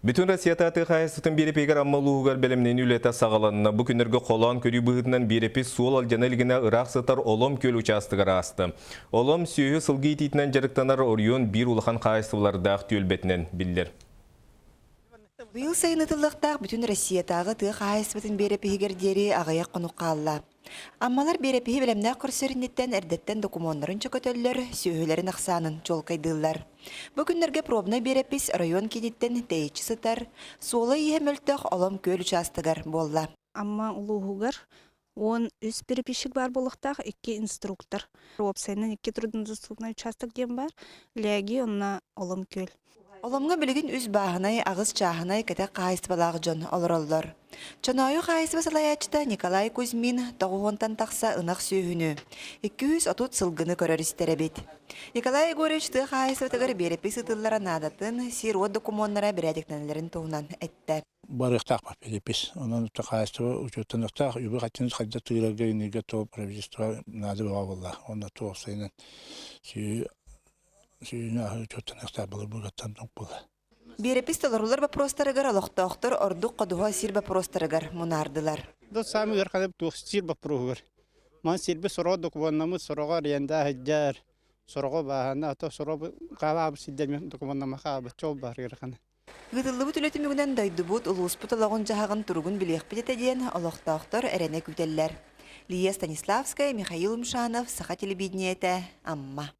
Bütün Россията қайыстың берепегер аммалуғығар бәлемнен үлеті сағаланына бұ күнерге қолан көрі бұғытынан берепі суол алжанелгіне ұрақ сытар олым көл участығыр асты. Олым сүйі сылғы ететінен жарықтанар орион бір ұлыған қайыстылардақ төлбетінен білдер. Бұл сайынытылықтақ bütün Россиятағы тұғы қайыстыбытын берепегердері ағаяқ қонуққалла. Аммалар берепеги белемнә көрсөрүннеттен эрдеттен документларын чөкөтөллөр, сөйһөлөрүн аксанын жолкайдылар. Бу күннәргә пробна берепис район кенеттен тейчи сытар, суолы иһемөлтөх олом көл участыгар болла. Амма улуугар он үс берепишик бар болуктак 2 инструктор. Опсайнын 2 труднодоступный участок дем бар, леги онна олом көл. Оломга билигин үз баһынай агыс чаһынай кете кайыстыбалаг жон олороллор. Чонойу кайыстыбы салаячта Николай Кузьмин тоғуғонтан тақса ынақ сүйіні. 230 сылғыны көрөр истеребет. Николай Егорович ты кайыстыбытыгар берепи сытыллара надатын сирот документара бірәдікнәлерін туғынан әтті. Барықтақ бар берепис. Онан кайыстыбы учеттанықтақ үбі қаттеніз қадда түйрәге неге тоғы правительство нады баға болла. Онда тоғы сайынан сүйіні учеттанықтақ болыр бұғаттан тоқ болы. Берепис толорулар вопростарыгар олохтоохтор ордук кодуға сир вопростарыгар мунардылар. Дот сами гыркадып тух сир вопросугар. Ман сирбе сородук воннамы сорога ренда хаджар. Сорого бахана ато сорого калаб сиддем документама кабы чол бар гырканы. Гытыллыбы түлөтүмүгүнөн дойдубут улуспут олагын жаһагын тургун билиэхпитете диэн олохтоохтор эрене күтеллер. Лия Станиславская, Михаил Умшанов, Саха телевидениете, Амма.